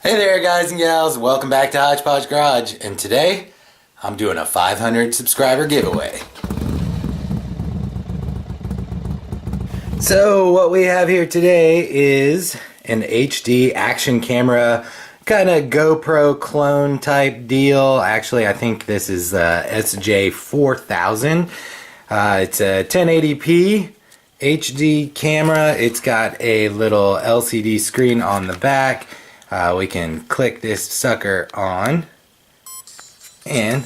Hey there guys and gals, welcome back to Hodge-Podge Garage, and today I'm doing a 500 subscriber giveaway. So what we have here today is an HD action camera, kind of GoPro clone type deal. Actually, I think this is SJ4000. It's a 1080p HD camera. It's got a little LCD screen on the back. We can click this sucker on, and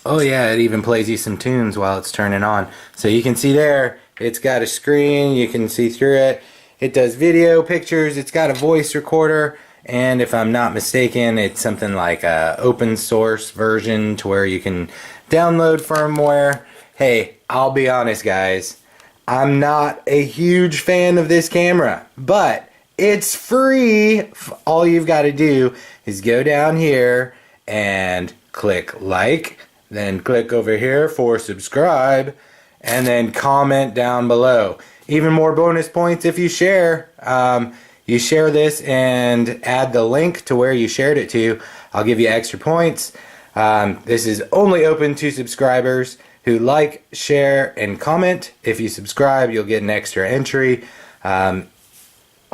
oh yeah, it even plays you some tunes while it's turning on. So you can see there, it's got a screen, you can see through it. It does video, pictures, it's got a voice recorder, and if I'm not mistaken, it's something like a open source version to where you can download firmware. Hey, I'll be honest guys, I'm not a huge fan of this camera, but it's free. All you've got to do is go down here and click like, then click over here for subscribe, and then comment down below. Even more bonus points if you share. You share this and add the link to where you shared it to. I'll give you extra points. This is only open to subscribers who like, share, and comment. If you subscribe, you'll get an extra entry.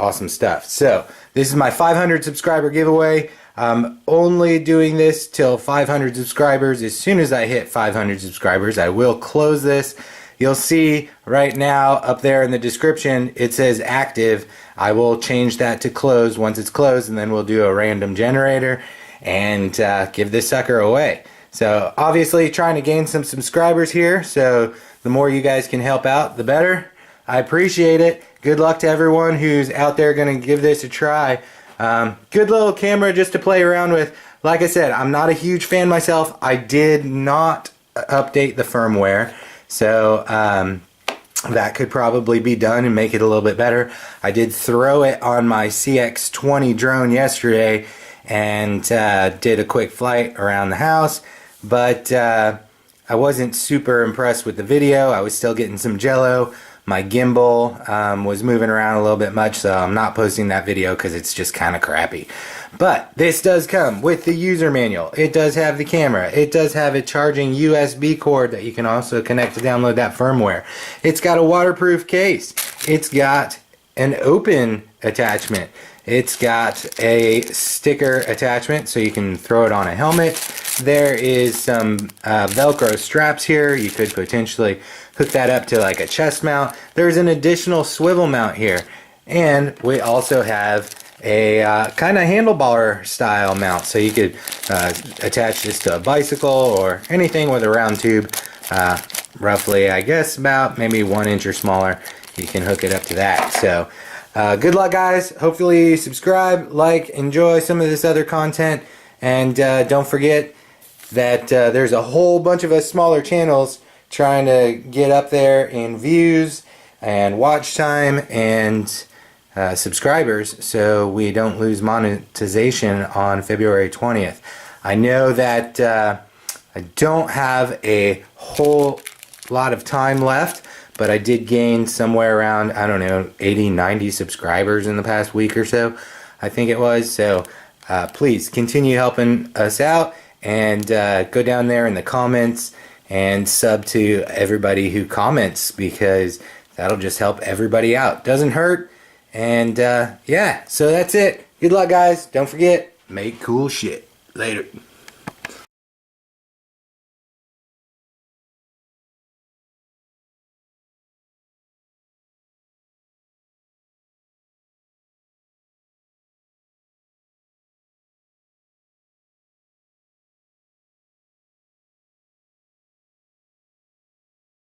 Awesome stuff. So this is my 500 subscriber giveaway. I'm only doing this till 500 subscribers. As soon as I hit 500 subscribers, I will close this. You'll see right now up there in the description it says active. I will change that to close once it's closed, and then we'll do a random generator and give this sucker away. So obviously trying to gain some subscribers here, so the more you guys can help out, the better. I appreciate it. Good luck to everyone who's out there going to give this a try. Good little camera just to play around with. Like I said, I'm not a huge fan myself. I did not update the firmware, so that could probably be done and make it a little bit better. I did throw it on my CX-20 drone yesterday and did a quick flight around the house, but I wasn't super impressed with the video. I was still getting some jello. My gimbal was moving around a little bit much, so I'm not posting that video because it's just kind of crappy. But this does come with the user manual. It does have the camera. It does have a charging USB cord that you can also connect to download that firmware. It's got a waterproof case. It's got an open attachment. It's got a sticker attachment so you can throw it on a helmet. There is some Velcro straps here. You could potentially hook that up to like a chest mount. There's an additional swivel mount here. And we also have a kind of handlebar style mount. So you could attach this to a bicycle or anything with a round tube. Roughly, I guess, about maybe 1 inch or smaller. You can hook it up to that. So good luck guys. Hopefully you subscribe, like, enjoy some of this other content. And don't forget that there's a whole bunch of us smaller channels trying to get up there in views and watch time and subscribers, so we don't lose monetization on February 20th. I know that I don't have a whole lot of time left, but I did gain somewhere around, I don't know, 80, 90 subscribers in the past week or so, I think it was. So please continue helping us out, and go down there in the comments and sub to everybody who comments, because that'll just help everybody out. Doesn't hurt. And yeah, so that's it. Good luck guys. Don't forget, make cool shit. Later.